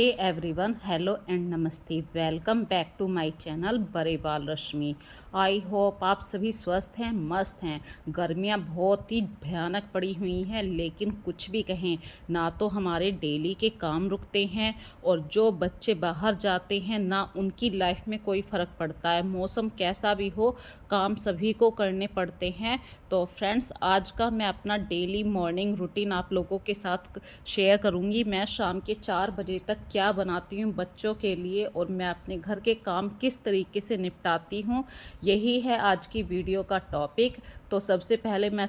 Hey everyone, hello and नमस्ते। Welcome back to my channel बड़े बाल रश्मि। आई होप आप सभी स्वस्थ हैं, मस्त हैं। गर्मियां बहुत ही भयानक पड़ी हुई हैं, लेकिन कुछ भी कहें ना तो हमारे डेली के काम रुकते हैं और जो बच्चे बाहर जाते हैं ना उनकी लाइफ में कोई फ़र्क पड़ता है। मौसम कैसा भी हो, काम सभी को करने पड़ते हैं। तो फ्रेंड्स, आज का मैं अपना डेली मॉर्निंग रूटीन आप लोगों के साथ शेयर करूंगी। मैं शाम के 4 बजे तक क्या बनाती हूँ बच्चों के लिए और मैं अपने घर के काम किस तरीके से निपटाती हूँ, यही है आज की वीडियो का टॉपिक। तो सबसे पहले मैं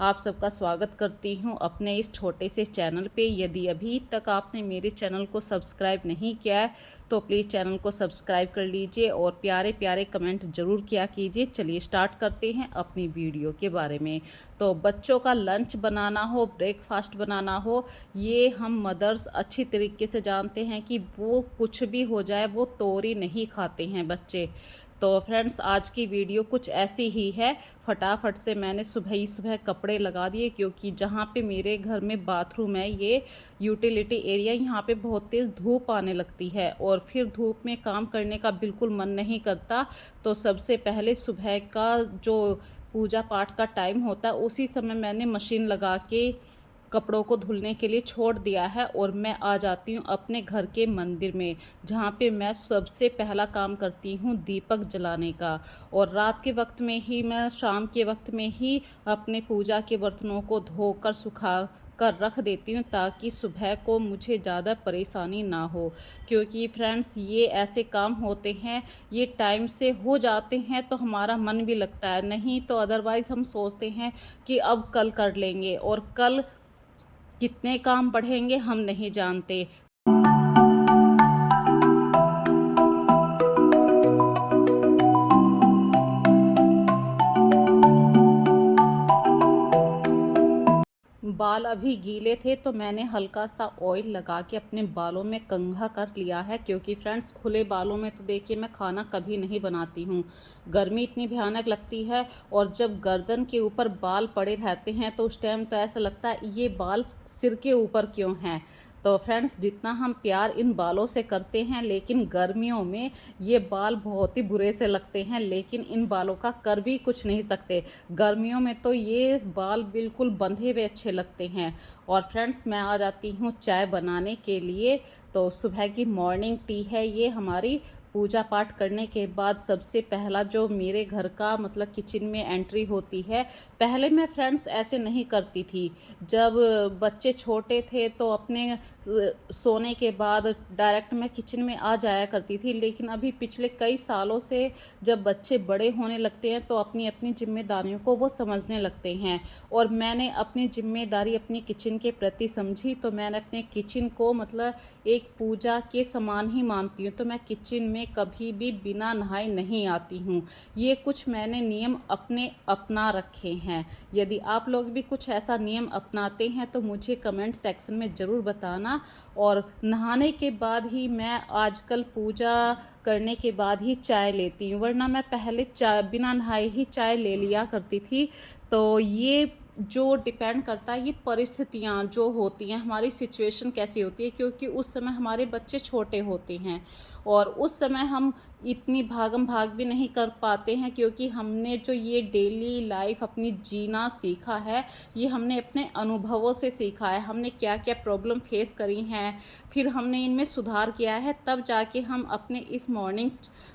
आप सबका स्वागत करती हूँ अपने इस छोटे से चैनल पे। यदि अभी तक आपने मेरे चैनल को सब्सक्राइब नहीं किया है तो प्लीज़ चैनल को सब्सक्राइब कर लीजिए और प्यारे प्यारे कमेंट ज़रूर किया कीजिए। चलिए स्टार्ट करते हैं अपनी वीडियो के बारे में। तो बच्चों का लंच बनाना हो, ब्रेकफास्ट बनाना हो, ये हम मदर्स अच्छी तरीके से जानते हैं कि वो कुछ भी हो जाए वो तोरी नहीं खाते हैं बच्चे। तो फ्रेंड्स, आज की वीडियो कुछ ऐसी ही है। फटाफट से मैंने सुबह ही सुबह कपड़े लगा दिए, क्योंकि जहाँ पे मेरे घर में बाथरूम है, ये यूटिलिटी एरिया, यहाँ पे बहुत तेज़ धूप आने लगती है और फिर धूप में काम करने का बिल्कुल मन नहीं करता। तो सबसे पहले सुबह का जो पूजा पाठ का टाइम होता है उसी समय मैंने मशीन लगा के कपड़ों को धुलने के लिए छोड़ दिया है और मैं आ जाती हूँ अपने घर के मंदिर में, जहाँ पे मैं सबसे पहला काम करती हूँ दीपक जलाने का। और रात के वक्त में ही, मैं शाम के वक्त में ही अपने पूजा के बर्तनों को धोकर सुखा कर रख देती हूँ, ताकि सुबह को मुझे ज़्यादा परेशानी ना हो। क्योंकि फ्रेंड्स, ये ऐसे काम होते हैं, ये टाइम से हो जाते हैं तो हमारा मन भी लगता है, नहीं तो अदरवाइज़ हम सोचते हैं कि अब कल कर लेंगे, और कल कितने काम बढ़ेंगे हम नहीं जानते। बाल अभी गीले थे तो मैंने हल्का सा ऑयल लगा के अपने बालों में कंघा कर लिया है, क्योंकि फ्रेंड्स खुले बालों में तो देखिए मैं खाना कभी नहीं बनाती हूँ। गर्मी इतनी भयानक लगती है और जब गर्दन के ऊपर बाल पड़े रहते हैं तो उस टाइम तो ऐसा लगता है ये बाल सिर के ऊपर क्यों हैं। तो फ्रेंड्स, जितना हम प्यार इन बालों से करते हैं, लेकिन गर्मियों में ये बाल बहुत ही बुरे से लगते हैं, लेकिन इन बालों का कर भी कुछ नहीं सकते। गर्मियों में तो ये बाल बिल्कुल बंधे हुए अच्छे लगते हैं। और फ्रेंड्स, मैं आ जाती हूँ चाय बनाने के लिए। तो सुबह की मॉर्निंग टी है ये हमारी। पूजा पाठ करने के बाद सबसे पहला जो मेरे घर का मतलब किचन में एंट्री होती है, पहले मैं फ्रेंड्स ऐसे नहीं करती थी। जब बच्चे छोटे थे तो अपने सोने के बाद डायरेक्ट मैं किचन में आ जाया करती थी, लेकिन अभी पिछले कई सालों से जब बच्चे बड़े होने लगते हैं तो अपनी अपनी जिम्मेदारियों को वो समझने लगते हैं, और मैंने अपनी जिम्मेदारी अपनी किचन के प्रति समझी। तो मैंने अपने किचन को मतलब एक पूजा के समान ही मानती हूँ। तो मैं किचन में कभी भी बिना नहाए नहीं आती हूँ। ये कुछ मैंने नियम अपने अपना रखे हैं। यदि आप लोग भी कुछ ऐसा नियम अपनाते हैं तो मुझे कमेंट सेक्शन में ज़रूर बताना। और नहाने के बाद ही, मैं आजकल पूजा करने के बाद ही चाय लेती हूँ, वरना मैं पहले चाय बिना नहाए ही चाय ले लिया करती थी। तो ये जो डिपेंड करता है, ये परिस्थितियाँ जो होती हैं, हमारी सिचुएशन कैसी होती है, क्योंकि उस समय हमारे बच्चे छोटे होते हैं और उस समय हम इतनी भागम भाग भी नहीं कर पाते हैं, क्योंकि हमने जो ये डेली लाइफ अपनी जीना सीखा है, ये हमने अपने अनुभवों से सीखा है। हमने क्या क्या प्रॉब्लम फेस करी हैं, फिर हमने इनमें सुधार किया है, तब जाके हम अपने इस मॉर्निंग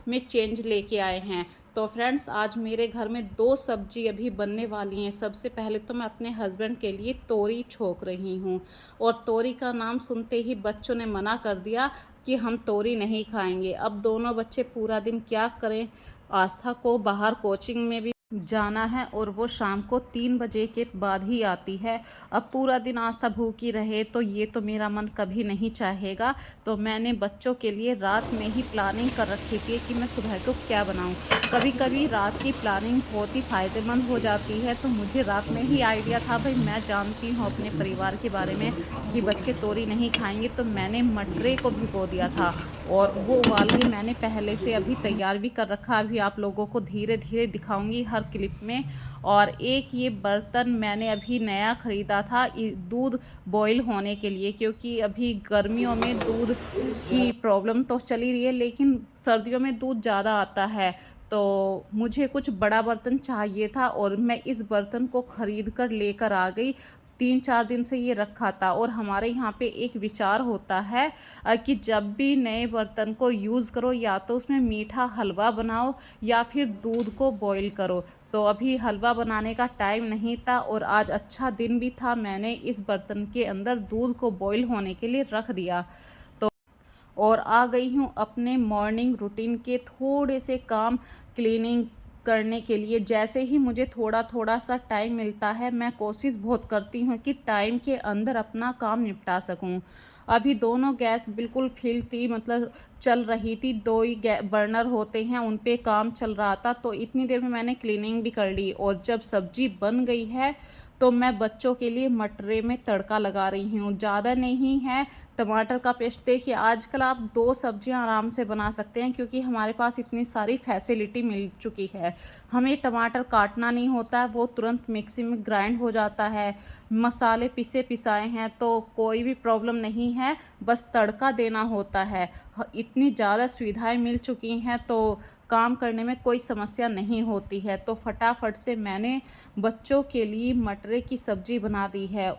में चेंज लेके आए हैं। तो फ्रेंड्स, आज मेरे घर में 2 सब्जी अभी बनने वाली हैं। सबसे पहले तो मैं अपने हस्बैंड के लिए तोरी छोक रही हूँ, और तोरी का नाम सुनते ही बच्चों ने मना कर दिया कि हम तोरी नहीं खाएंगे। अब दोनों बच्चे पूरा दिन क्या करें, आस्था को बाहर कोचिंग में भी जाना है और वो शाम को 3 बजे के बाद ही आती है। अब पूरा दिन आस्था भूखी रहे तो ये तो मेरा मन कभी नहीं चाहेगा। तो मैंने बच्चों के लिए रात में ही प्लानिंग कर रखी थी कि मैं सुबह को क्या बनाऊं। कभी कभी रात की प्लानिंग बहुत ही फ़ायदेमंद हो जाती है। तो मुझे रात में ही आइडिया था, भाई मैं जानती हूँ अपने परिवार के बारे में कि बच्चे तोरी नहीं खाएंगे, तो मैंने मटरे को भिगो दिया था और वो उबाल के मैंने पहले से अभी तैयार भी कर रखा। अभी आप लोगों को धीरे धीरे दिखाऊंगी, हर हर क्लिप में। और एक ये बर्तन मैंने अभी नया ख़रीदा था दूध बॉईल होने के लिए, क्योंकि अभी गर्मियों में दूध की प्रॉब्लम तो चली रही है, लेकिन सर्दियों में दूध ज़्यादा आता है। तो मुझे कुछ बड़ा बर्तन चाहिए था और मैं इस बर्तन को ख़रीद कर लेकर आ गई। 3-4 दिन से ये रखा था। और हमारे यहाँ पे एक विचार होता है कि जब भी नए बर्तन को यूज़ करो या तो उसमें मीठा हलवा बनाओ या फिर दूध को बॉईल करो। तो अभी हलवा बनाने का टाइम नहीं था और आज अच्छा दिन भी था, मैंने इस बर्तन के अंदर दूध को बॉईल होने के लिए रख दिया। तो और आ गई हूँ अपने मॉर्निंग रूटीन के थोड़े से काम क्लीनिंग करने के लिए। जैसे ही मुझे थोड़ा थोड़ा सा टाइम मिलता है, मैं कोशिश बहुत करती हूँ कि टाइम के अंदर अपना काम निपटा सकूँ। अभी दोनों गैस बिल्कुल फिल थी, मतलब चल रही थी, 2 ही बर्नर होते हैं, उन पे काम चल रहा था। तो इतनी देर में मैंने क्लीनिंग भी कर ली और जब सब्जी बन गई है तो मैं बच्चों के लिए मटरे में तड़का लगा रही हूँ। ज़्यादा नहीं है, टमाटर का पेस्ट। देखिए आजकल आप 2 सब्जियां आराम से बना सकते हैं, क्योंकि हमारे पास इतनी सारी फैसिलिटी मिल चुकी है। हमें टमाटर काटना नहीं होता है, वो तुरंत मिक्सी में ग्राइंड हो जाता है। मसाले पिसे पिसाए हैं तो कोई भी प्रॉब्लम नहीं है, बस तड़का देना होता है। इतनी ज़्यादा सुविधाएं मिल चुकी हैं तो काम करने में कोई समस्या नहीं होती है। तो फटाफट से मैंने बच्चों के लिए मटरे की सब्ज़ी बना दी है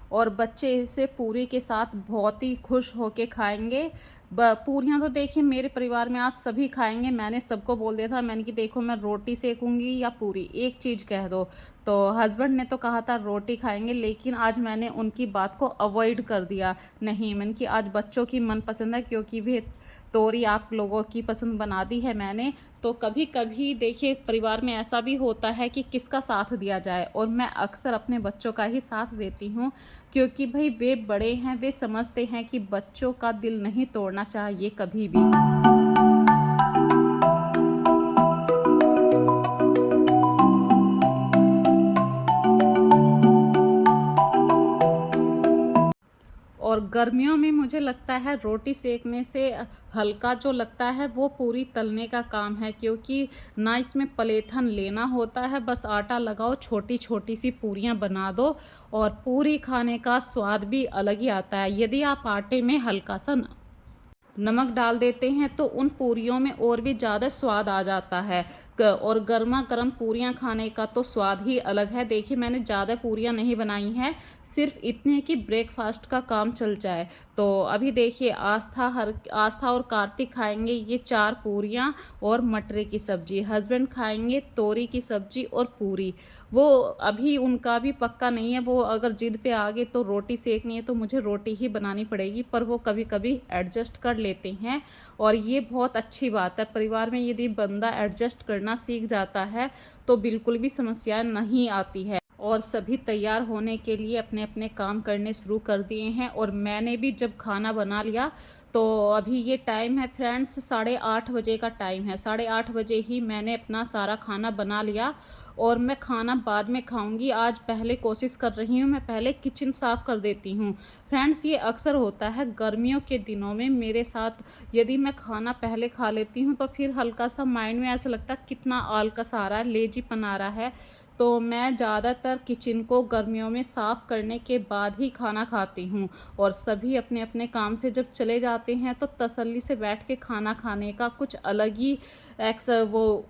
और बच्चे इसे पूरी के साथ बहुत ही खुश होके खाएंगे। पूरियाँ तो देखिए मेरे परिवार में आज सभी खाएंगे। मैंने सबको बोल दिया था, मैंने कि देखो मैं रोटी सेकूंगी या पूरी, एक चीज़ कह दो। तो हस्बैंड ने तो कहा था रोटी खाएंगे, लेकिन आज मैंने उनकी बात को अवॉइड कर दिया। नहीं, मैंने कि आज बच्चों की मनपसंद है, क्योंकि वे तोरी आप लोगों की पसंद बना दी है मैंने। तो कभी कभी देखिए परिवार में ऐसा भी होता है कि किसका साथ दिया जाए, और मैं अक्सर अपने बच्चों का ही साथ देती हूँ, क्योंकि भाई वे बड़े हैं, वे समझते हैं कि बच्चों का दिल नहीं तोड़ना चाहिए कभी भी। और गर्मियों में मुझे लगता है रोटी सेकने से हल्का जो लगता है वो पूरी तलने का काम है, क्योंकि ना इसमें पलेथन लेना होता है, बस आटा लगाओ, छोटी छोटी सी पूरियां बना दो और पूरी खाने का स्वाद भी अलग ही आता है। यदि आप आटे में हल्का सा नमक डाल देते हैं तो उन पूरियों में और भी ज़्यादा स्वाद आ जाता है। और गर्मा गर्म पूरियां खाने का तो स्वाद ही अलग है। देखिए मैंने ज़्यादा पूरियां नहीं बनाई हैं, सिर्फ इतने कि ब्रेकफास्ट का काम चल जाए। तो अभी देखिए आस्था और कार्तिक खाएंगे ये 4 पूरियां और मटरे की सब्जी। हस्बैंड खाएंगे तोरी की सब्जी और पूरी। वो अभी उनका भी पक्का नहीं है, वो अगर जिद पे आ गए तो रोटी सेकनी है तो मुझे रोटी ही बनानी पड़ेगी, पर वो कभी कभी एडजस्ट कर लेते हैं। और ये बहुत अच्छी बात है, परिवार में यदि बंदा एडजस्ट करना सीख जाता है तो बिल्कुल भी समस्या नहीं आती है। और सभी तैयार होने के लिए अपने अपने काम करने शुरू कर दिए हैं। और मैंने भी जब खाना बना लिया तो अभी ये टाइम है फ्रेंड्स 8:30 बजे का टाइम है। 8:30 बजे ही मैंने अपना सारा खाना बना लिया और मैं खाना बाद में खाऊंगी। आज पहले कोशिश कर रही हूँ, मैं पहले किचन साफ़ कर देती हूँ। फ्रेंड्स ये अक्सर होता है गर्मियों के दिनों में मेरे साथ, यदि मैं खाना पहले खा लेती हूँ तो फिर हल्का सा माइंड में ऐसा लगता है कितना आलकस आ रहा है, लेजीपन आ रहा है। तो मैं ज़्यादातर किचन को गर्मियों में साफ़ करने के बाद ही खाना खाती हूँ। और सभी अपने अपने काम से जब चले जाते हैं तो तसल्ली से बैठ के खाना खाने का कुछ अलग ही वो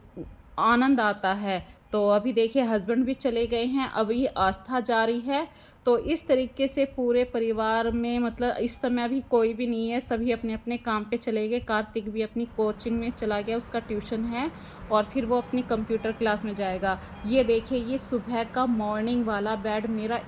आनंद आता है। तो अभी देखिए हस्बैंड भी चले गए हैं, अभी आस्था जारी है। तो इस तरीके से पूरे परिवार में, मतलब इस समय अभी कोई भी नहीं है, सभी अपने अपने काम पे चले गए। कार्तिक भी अपनी कोचिंग में चला गया, उसका ट्यूशन है और फिर वो अपनी कंप्यूटर क्लास में जाएगा। ये देखिए ये सुबह का मॉर्निंग वाला बेड मेरा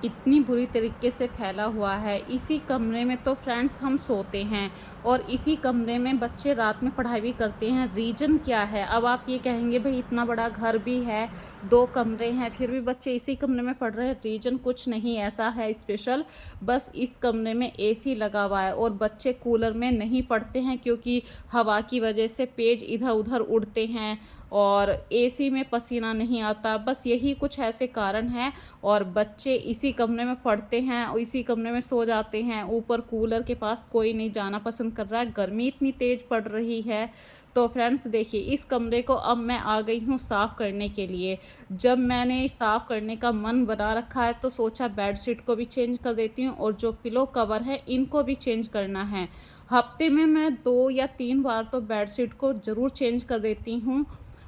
इतनी बुरी तरीके से फैला हुआ है। इसी कमरे में तो फ्रेंड्स हम सोते हैं और इसी कमरे में बच्चे रात में पढ़ाई भी करते हैं। रीज़न क्या है? अब आप ये कहेंगे भाई इतना बड़ा घर भी है, 2 कमरे हैं, फिर भी बच्चे इसी कमरे में पढ़ रहे हैं। रीज़न कुछ नहीं ऐसा है स्पेशल, बस इस कमरे में एसी लगा हुआ है और बच्चे कूलर में नहीं पढ़ते हैं, क्योंकि हवा की वजह से पेज इधर उधर उड़ते हैं और एसी में पसीना नहीं आता, बस यही कुछ ऐसे कारण हैं। और बच्चे इसी कमरे में पढ़ते हैं और इसी कमरे में सो जाते हैं, ऊपर कूलर के पास कोई नहीं जाना पसंद कर रहा है, गर्मी इतनी तेज़ पड़ रही है। तो फ्रेंड्स देखिए, इस कमरे को अब मैं आ गई हूँ साफ़ करने के लिए। जब मैंने साफ़ करने का मन बना रखा है तो सोचा बेडशीट को भी चेंज कर देती हूँ और जो पिलो कवर है इनको भी चेंज करना है। हफ्ते में मैं 2 या 3 बार तो बेडशीट को ज़रूर चेंज कर देती हूँ।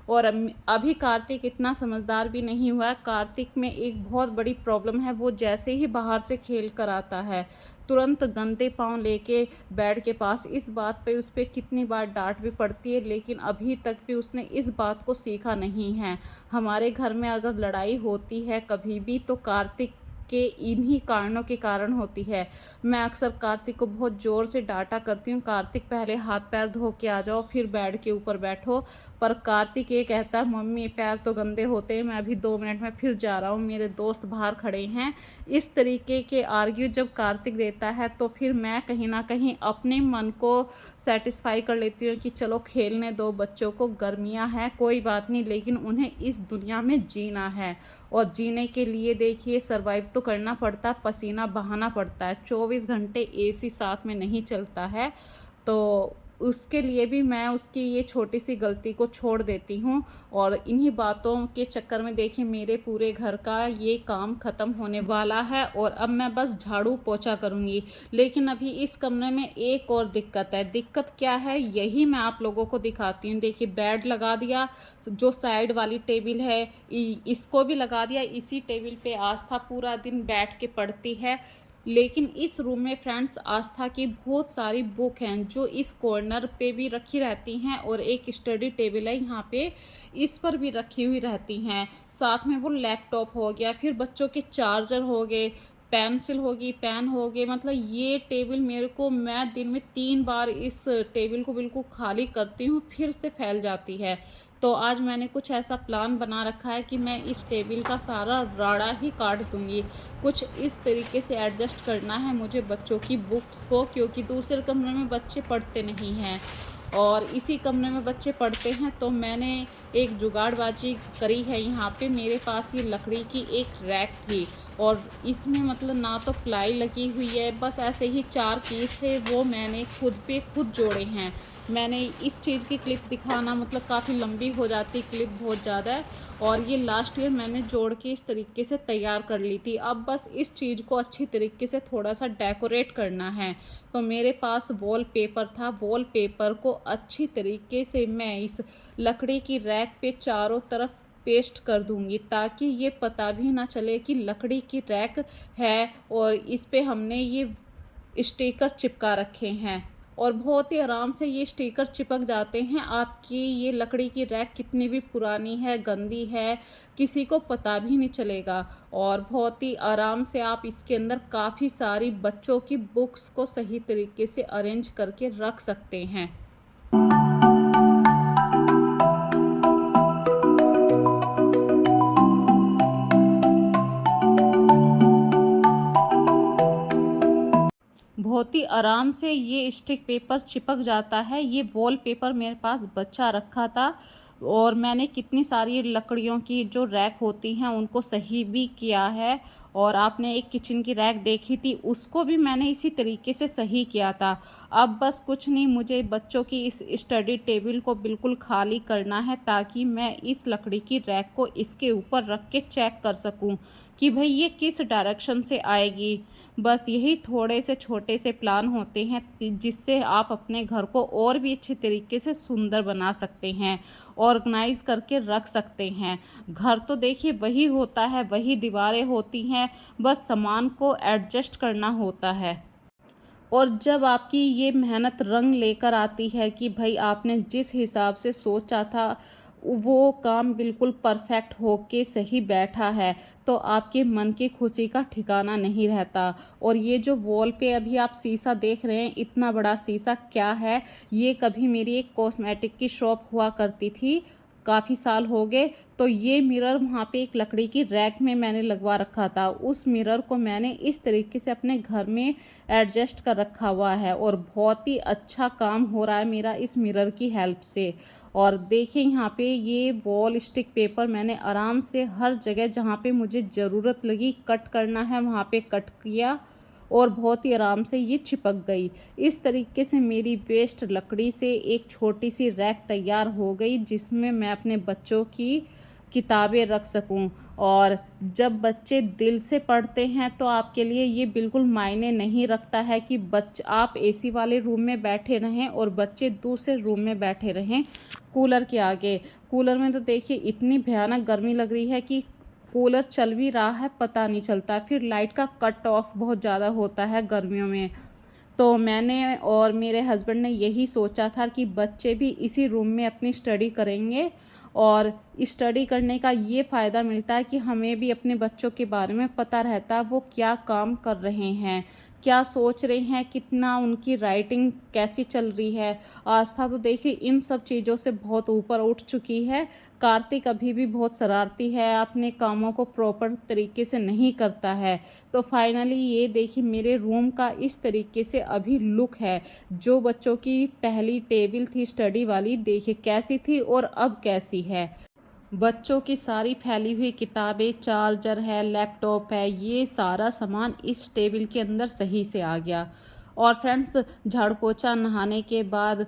और अभी कार्तिक इतना समझदार भी नहीं हुआ है। कार्तिक में एक बहुत बड़ी प्रॉब्लम है, वो जैसे ही बाहर से खेल कर आता है तुरंत गंदे पाँव लेके बेड के पास। इस बात पे उस पे कितनी बार डांट भी पड़ती है, लेकिन अभी तक भी उसने इस बात को सीखा नहीं है। हमारे घर में अगर लड़ाई होती है कभी भी तो कार्तिक के इन्हीं कारणों के कारण होती है। मैं अक्सर कार्तिक को बहुत ज़ोर से डांटा करती हूँ, कार्तिक पहले हाथ पैर धो के आ जाओ फिर बेड के ऊपर बैठो। पर कार्तिक ये कहता है मम्मी पैर तो गंदे होते हैं, मैं अभी 2 मिनट में फिर जा रहा हूँ, मेरे दोस्त बाहर खड़े हैं। इस तरीके के आर्ग्यू जब कार्तिक देता है तो फिर मैं कहीं ना कहीं अपने मन को सेटिस्फाई कर लेती हूँ कि चलो खेलने दो बच्चों को, गर्मियाँ हैं कोई बात नहीं, लेकिन उन्हें इस दुनिया में जीना है। और जीने के लिए देखिए सरवाइव तो करना पड़ता है, पसीना बहाना पड़ता है, 24 घंटे एसी साथ में नहीं चलता है। तो उसके लिए भी मैं उसकी ये छोटी सी गलती को छोड़ देती हूँ। और इन्हीं बातों के चक्कर में देखिए मेरे पूरे घर का ये काम ख़त्म होने वाला है और अब मैं बस झाड़ू पोछा करूँगी। लेकिन अभी इस कमरे में एक और दिक्कत है। दिक्कत क्या है यही मैं आप लोगों को दिखाती हूँ। देखिए बेड लगा दिया, जो साइड वाली टेबल है इसको भी लगा दिया। इसी टेबल पे आस्था पूरा दिन बैठ के पढ़ती है। लेकिन इस रूम में फ्रेंड्स आस्था की बहुत सारी बुक हैं जो इस कॉर्नर पे भी रखी रहती हैं और एक स्टडी टेबल है यहाँ पे, इस पर भी रखी हुई रहती हैं। साथ में वो लैपटॉप हो गया, फिर बच्चों के चार्जर हो गए, पेंसिल होगी, पेन हो गए, मतलब ये टेबल मेरे को, मैं दिन में 3 बार इस टेबल को बिल्कुल खाली करती हूँ फिर से फैल जाती है। तो आज मैंने कुछ ऐसा प्लान बना रखा है कि मैं इस टेबल का सारा राड़ा ही काट दूँगी। कुछ इस तरीके से एडजस्ट करना है मुझे बच्चों की बुक्स को, क्योंकि दूसरे कमरे में बच्चे पढ़ते नहीं हैं और इसी कमरे में बच्चे पढ़ते हैं। तो मैंने एक जुगाड़बाजी करी है। यहाँ पे मेरे पास ये लकड़ी की एक रैक थी और इसमें मतलब ना तो प्लाई लगी हुई है, बस ऐसे ही 4 पीस थे, वो मैंने खुद पे खुद जोड़े हैं। मैंने इस चीज़ की क्लिप दिखाना मतलब काफ़ी लंबी हो जाती, क्लिप बहुत ज़्यादा है। और ये लास्ट ईयर मैंने जोड़ के इस तरीके से तैयार कर ली थी। अब बस इस चीज़ को अच्छी तरीके से थोड़ा सा डेकोरेट करना है। तो मेरे पास वॉल पेपर था, वॉल पेपर को अच्छी तरीके से मैं इस लकड़ी की रैक पे चारों तरफ पेस्ट कर दूंगी ताकि ये पता भी ना चले कि लकड़ी की रैक है और इस पे हमने ये स्टिकर चिपका रखे हैं। और बहुत ही आराम से ये स्टिकर चिपक जाते हैं। आपकी ये लकड़ी की रैक कितनी भी पुरानी है, गंदी है, किसी को पता भी नहीं चलेगा। और बहुत ही आराम से आप इसके अंदर काफ़ी सारी बच्चों की बुक्स को सही तरीके से अरेंज करके रख सकते हैं। बहुत ही आराम से ये स्टिक पेपर चिपक जाता है। ये वॉल पेपर मेरे पास बचा रखा था और मैंने कितनी सारी लकड़ियों की जो रैक होती हैं उनको सही भी किया है। और आपने एक किचन की रैक देखी थी, उसको भी मैंने इसी तरीके से सही किया था। अब बस कुछ नहीं, मुझे बच्चों की इस स्टडी टेबल को बिल्कुल खाली करना है ताकि मैं इस लकड़ी की रैक को इसके ऊपर रख के चेक कर सकूं कि भाई ये किस डायरेक्शन से आएगी। बस यही थोड़े से छोटे से प्लान होते हैं जिससे आप अपने घर को और भी अच्छे तरीके से सुंदर बना सकते हैं, ऑर्गेनाइज करके रख सकते हैं। घर तो देखिए वही होता है, वही दीवारें होती हैं, बस सामान को एडजस्ट करना होता है। और जब आपकी ये मेहनत रंग लेकर आती है कि भाई आपने जिस हिसाब से सोचा था वो काम बिल्कुल परफेक्ट होके सही बैठा है, तो आपके मन की खुशी का ठिकाना नहीं रहता। और ये जो वॉल पे अभी आप शीशा देख रहे हैं, इतना बड़ा शीशा क्या है, ये कभी मेरी एक कॉस्मेटिक की शॉप हुआ करती थी, काफ़ी साल हो गए। तो ये मिरर वहाँ पे एक लकड़ी की रैक में मैंने लगवा रखा था। उस मिरर को मैंने इस तरीके से अपने घर में एडजस्ट कर रखा हुआ है और बहुत ही अच्छा काम हो रहा है मेरा इस मिरर की हेल्प से। और देखिए यहाँ पे ये वॉल स्टिक पेपर मैंने आराम से हर जगह जहाँ पे मुझे ज़रूरत लगी कट करना है वहाँ पे कट किया और बहुत ही आराम से ये चिपक गई। इस तरीके से मेरी वेस्ट लकड़ी से एक छोटी सी रैक तैयार हो गई जिसमें मैं अपने बच्चों की किताबें रख सकूं। और जब बच्चे दिल से पढ़ते हैं तो आपके लिए ये बिल्कुल मायने नहीं रखता है कि आप एसी वाले रूम में बैठे रहें और बच्चे दूसरे रूम में बैठे रहें कूलर के आगे। कूलर में तो देखिए इतनी भयानक गर्मी लग रही है कि कूलर चल भी रहा है पता नहीं चलता। फिर लाइट का कट ऑफ बहुत ज़्यादा होता है गर्मियों में। तो मैंने और मेरे हस्बैंड ने यही सोचा था कि बच्चे भी इसी रूम में अपनी स्टडी करेंगे और स्टडी करने का ये फ़ायदा मिलता है कि हमें भी अपने बच्चों के बारे में पता रहता है वो क्या काम कर रहे हैं, क्या सोच रहे हैं, कितना उनकी राइटिंग कैसी चल रही है। आस्था तो देखिए इन सब चीज़ों से बहुत ऊपर उठ चुकी है। कार्तिक अभी भी बहुत शरारती है, अपने कामों को प्रॉपर तरीके से नहीं करता है। तो फाइनली ये देखिए मेरे रूम का इस तरीके से अभी लुक है। जो बच्चों की पहली टेबल थी स्टडी वाली देखिए कैसी थी और अब कैसी है। बच्चों की सारी फैली हुई किताबें, चार्जर है, लैपटॉप है, ये सारा सामान इस टेबल के अंदर सही से आ गया। और फ्रेंड्स झाड़ू पोछा नहाने के बाद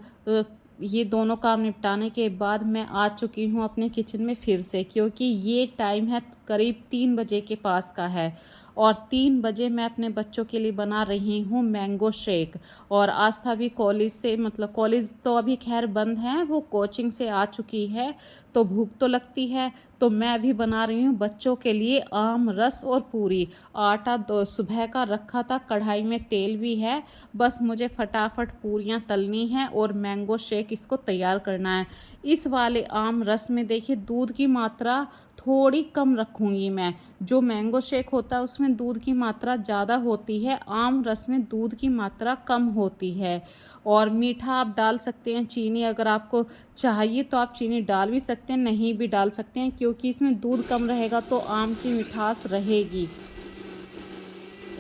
ये दोनों काम निपटाने के बाद मैं आ चुकी हूँ अपने किचन में फिर से, क्योंकि ये टाइम है करीब 3 बजे के पास का है। और 3 बजे मैं अपने बच्चों के लिए बना रही हूँ मैंगो शेक। और आस्था भी कॉलेज से, मतलब कॉलेज तो अभी खैर बंद है, वो कोचिंग से आ चुकी है तो भूख तो लगती है। तो मैं अभी बना रही हूँ बच्चों के लिए आम रस और पूरी। आटा दो सुबह का रखा था, कढ़ाई में तेल भी है, बस मुझे फटाफट पूरियाँ तलनी हैं और मैंगो शेक इसको तैयार करना है। इस वाले आम रस में देखिए दूध की मात्रा थोड़ी कम रखूँगी मैं। जो मैंगो शेक होता है उसमें दूध की मात्रा ज़्यादा होती है, आम रस में दूध की मात्रा कम होती है। और मीठा आप डाल सकते हैं, चीनी अगर आपको चाहिए तो आप चीनी डाल भी सकते हैं, नहीं भी डाल सकते हैं, क्योंकि इसमें दूध कम रहेगा तो आम की मिठास रहेगी।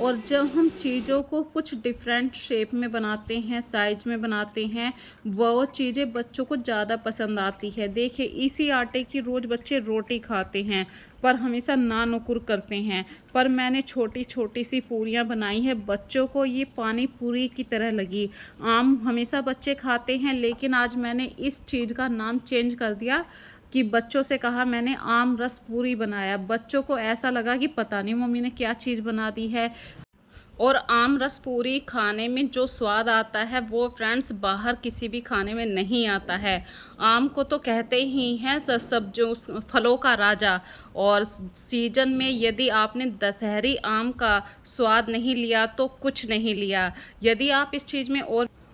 और जब हम चीज़ों को कुछ डिफरेंट शेप में बनाते हैं, साइज में बनाते हैं, वो चीज़ें बच्चों को ज़्यादा पसंद आती है। देखिए इसी आटे की रोज़ बच्चे रोटी खाते हैं पर हमेशा ना नुकुर करते हैं। पर मैंने छोटी छोटी सी पूरियाँ बनाई हैं, बच्चों को ये पानी पूरी की तरह लगी। आम हमेशा बच्चे खाते हैं लेकिन आज मैंने इस चीज़ का नाम चेंज कर दिया कि बच्चों से कहा मैंने आम रस पूरी बनाया। बच्चों को ऐसा लगा कि पता नहीं मम्मी ने क्या चीज़ बना दी है। और आम रस पूरी खाने में जो स्वाद आता है वो फ्रेंड्स बाहर किसी भी खाने में नहीं आता है। आम को तो कहते ही हैं सब जो फलों का राजा। और सीजन में यदि आपने दशहरी आम का स्वाद नहीं लिया तो कुछ नहीं लिया। यदि आप इस चीज़ में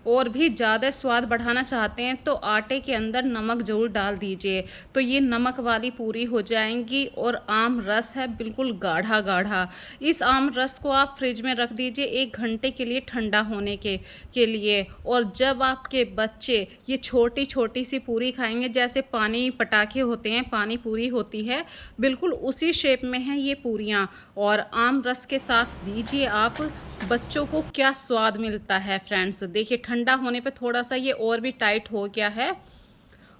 और भी ज़्यादा स्वाद बढ़ाना चाहते हैं तो आटे के अंदर नमक ज़रूर डाल दीजिए, तो ये नमक वाली पूरी हो जाएंगी। और आम रस है बिल्कुल गाढ़ा गाढ़ा। इस आम रस को आप फ्रिज में रख दीजिए 1 घंटे के लिए ठंडा होने के लिए। और जब आपके बच्चे ये छोटी छोटी सी पूरी खाएंगे, जैसे पानी पटाखे होते हैं, पानी पूरी होती है, बिल्कुल उसी शेप में है ये पूरियाँ। और आम रस के साथ दीजिए आप, बच्चों को क्या स्वाद मिलता है फ्रेंड्स। देखिए ठंडा होने पे थोड़ा सा ये और भी टाइट हो गया है।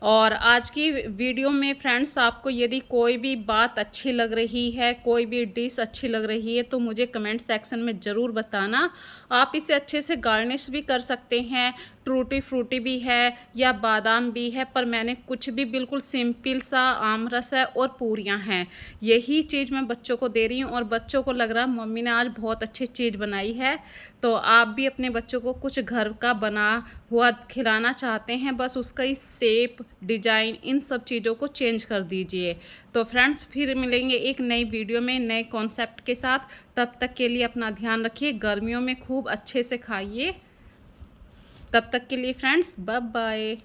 और आज की वीडियो में फ्रेंड्स आपको यदि कोई भी बात अच्छी लग रही है, कोई भी डिश अच्छी लग रही है तो मुझे कमेंट सेक्शन में ज़रूर बताना। आप इसे अच्छे से गार्निश भी कर सकते हैं, टूटी फ्रूटी भी है या बादाम भी है, पर मैंने कुछ भी, बिल्कुल सिंपल सा आम रस है और पूरियाँ हैं। यही चीज़ मैं बच्चों को दे रही हूँ और बच्चों को लग रहा है मम्मी ने आज बहुत अच्छी चीज़ बनाई है। तो आप भी अपने बच्चों को कुछ घर का बना हुआ खिलाना चाहते हैं, बस उसका ही शेप, डिज़ाइन, इन सब चीज़ों को चेंज कर दीजिए। तो फ्रेंड्स फिर मिलेंगे एक नई वीडियो में नए कॉन्सेप्ट के साथ। तब तक के लिए अपना ध्यान रखिए, गर्मियों में खूब अच्छे से खाइए। तब तक के लिए फ्रेंड्स बाय बाय।